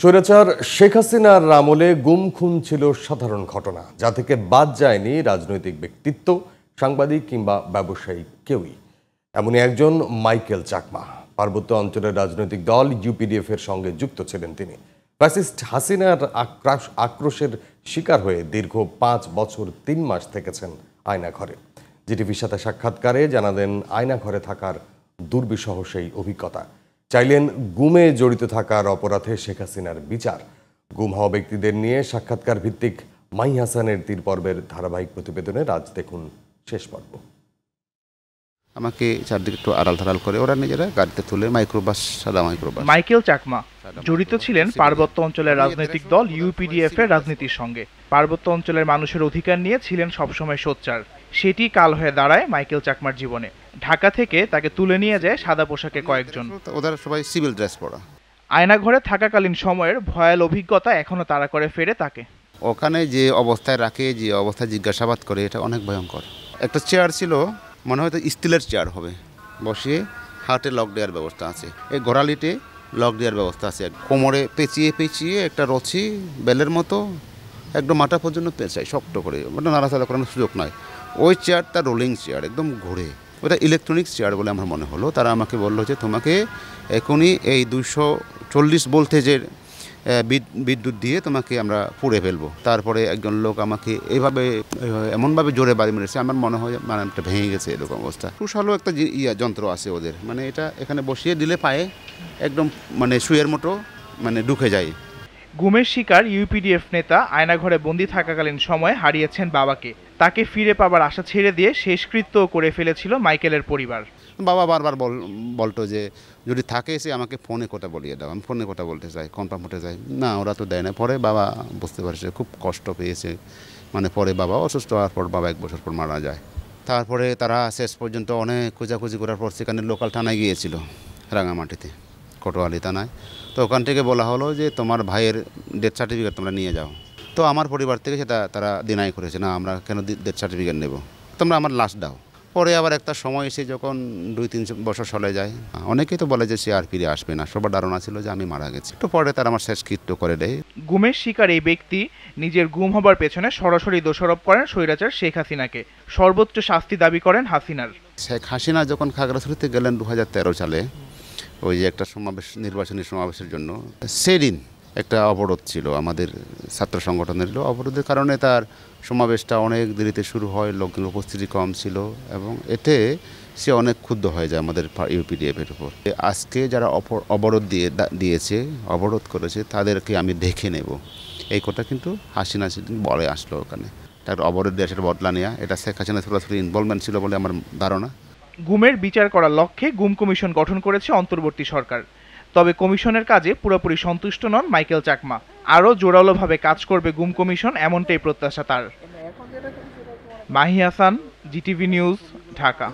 স্বৈরাচার শেখ হাসিনার আমলে গুম খুন ছিল সাধারণ ঘটনা, যা থেকে বাদ যায়নি রাজনৈতিক ব্যক্তিত্ব, সাংবাদিক কিংবা ব্যবসায়ী কেউই। এমনই একজন মাইকেল চাকমা। পার্বত্য অঞ্চলের রাজনৈতিক দল ইউপিডিএফ এর সঙ্গে যুক্ত ছিলেন তিনি। ফ্যাসিস্ট হাসিনার আক্রোশের শিকার হয়ে দীর্ঘ 5 বছর 3 মাস থেকেছেন আয়নাঘরে। জিটিভির সাথে সাক্ষাৎকারে জানালেন আয়নাঘরে থাকার দুর্বিষহ সেই অভিজ্ঞতা। চাইলেন গুমে জড়িত থাকার অপরাধে শেখ হাসিনার বিচার। গুম হওয়া ব্যক্তিদের নিয়ে সাক্ষাৎকার ভিত্তিক মাহি হাসানের 3 পর্বের ধারাবাহিক প্রতিবেদনের আজ দেখুন শেষ পর্ব। আমাকে চারদিকে একটু আড়াল ধারাল করে ওরা নিজেরা গাড়িতে তুলে মাইক্রোবাস, সাদা মাইক্রোবাস। মাইকেল চাকমা জড়িত ছিলেন পার্বত্য অঞ্চলের রাজনৈতিক দল ইউপিডিএফ এর রাজনীতির সঙ্গে। পার্বত্য অঞ্চলের মানুষের অধিকার নিয়ে ছিলেন সবসময় সোচ্চার। সেটি কাল হয়ে দাঁড়ায় মাইকেল চাকমার জীবনে। ঢাকা থেকে তাকে তুলে নিয়ে যায় সাদা পোশাকে কয়েকজন। ওদের সবাই সিভিল ড্রেস পরা। আয়নাঘরে থাকাকালীন সময়ের ভয়াল অভিজ্ঞতা এখনো তাড়া করে ফেরে তাকে। ওখানে যে অবস্থায় রাখে, যে অবস্থায় জিজ্ঞাসাবাদ করে, এটা অনেক ভয়ঙ্কর। একটা চেয়ার ছিল, মনে হয় স্টিলের চেয়ার হবে, বসিয়ে হার্টে লক দেওয়ার ব্যবস্থা আছে, এই গোড়ালিতে লক দেওয়ার ব্যবস্থা আছে, কোমরে পেঁচিয়ে পেঁচিয়ে একটা রছি বেলের মতো একদম মাথা পর্যন্ত পেঁচায় শক্ত করে, মানে নাড়াচাড়া করানোর সুযোগ নয়। ওই চেয়ারটা রোলিং চেয়ার, একদম ঘুরে। ওটা ইলেকট্রনিক্স চেয়ার বলে আমার মনে হলো। তারা আমাকে বললো যে তোমাকে এখনই এই 240 ভোল্টেজের বিদ্যুৎ দিয়ে তোমাকে আমরা পুড়ে ফেলবো। তারপরে একজন লোক আমাকে এইভাবে এমনভাবে জোরে বাড়ি মেরেছে, আমার মনে হয় মানে একটা ভেঙে গেছে এরকম অবস্থা। কুশালো একটা যন্ত্র আছে ওদের, মানে এটা এখানে বসিয়ে দিলে পায়ে একদম মানে সুইয়ের মতো মানে ঢুকে যায়। গুমের শিকার ইউপিডিএফ নেতা আয়নাঘরে বন্দী থাকাকালীন সময় হারিয়েছেন বাবাকে। তাকে ফিরে পাবার আশা ছেড়ে দিয়ে শেষকৃত্য করে ফেলেছিল মাইকেলের পরিবার। বাবা বারবার বলতো যে যদি থাকে সে আমাকে ফোনে কথা বলিয়ে দাও, আমি ফোনে কথা বলতে চাই, কনফার্ম হতে চাই। না, ওরা তো দেয় না। পরে বাবা বুঝতে পারছে, খুব কষ্ট পেয়েছে। মানে পরে বাবা অসুস্থ হওয়ার পর বাবা 1 বছর পর মারা যায়। তারপরে তারা শেষ পর্যন্ত অনেক খোঁজাখুঁজি করার পর সেখানে লোকাল থানায় গিয়েছিল, রাঙামাটিতে, কোটোয়ালি থানায়। তো ওখান থেকে বলা হলো যে তোমার ভাইয়ের ডেথ সার্টিফিকেট তোমরা নিয়ে যাও। তো আমার পরিবার থেকে সেটা তারা ডিনাই করেছে, না আমরা কেন ডেথ সার্টিফিকেট নেব, তোমরা আমার লাশ দাও। পরে আবার একটা সময় এসে যখন 2-3 বছর চলে যায়, অনেকেই তো বলে যে সে আর ফিরে আসবে না। সবার ধারণা ছিল যে আমি মারা গেছি। তো পরে তারা আমার শেষকৃত্য করে দেয়। গুমের শিকার এই ব্যক্তি নিজের গুম হবার পেছনে সরাসরি দোষারোপ করেন স্বৈরাচার শেখ হাসিনাকে। সর্বোচ্চ শাস্তি দাবি করেন হাসিনার। শেখ হাসিনা যখন খাগড়াছড়িতে গেলেন 2013 সালে, ওই যে একটা সমাবেশ, নির্বাচনী সমাবেশের জন্য, সেদিন একটা অবরোধ ছিল আমাদের ছাত্র সংগঠনের। অবরোধের কারণে তার সমাবেশটা অনেক দেরিতে শুরু হয়, লোকজন উপস্থিতি কম ছিল, এবং এতে সে অনেক ক্ষুব্ধ হয়ে যায় আমাদের ইউপিডিএফের উপর। আজকে যারা অবরোধ দিয়েছে, অবরোধ করেছে, তাদেরকে আমি দেখে নেব, এই কথা কিন্তু হাসিনা সেদিন বলে আসলো ওখানে। তার অবরোধ দিয়ে সেটা বদলা নেওয়া, এটা শেখ হাসিনা সরাসরি ইনভলভমেন্ট ছিল বলে আমার ধারণা। গুমের বিচার করার লক্ষ্যে গুম কমিশন গঠন করেছে অন্তর্বর্তী সরকার। তবে কমিশনের কাজে পুরোপুরি সন্তুষ্ট নন মাইকেল চাকমা। আরও জোরালোভাবে কাজ করবে গুম কমিশন, এমনটাই প্রত্যাশা তার। Mahi Hasan, GTV news, Dhaka.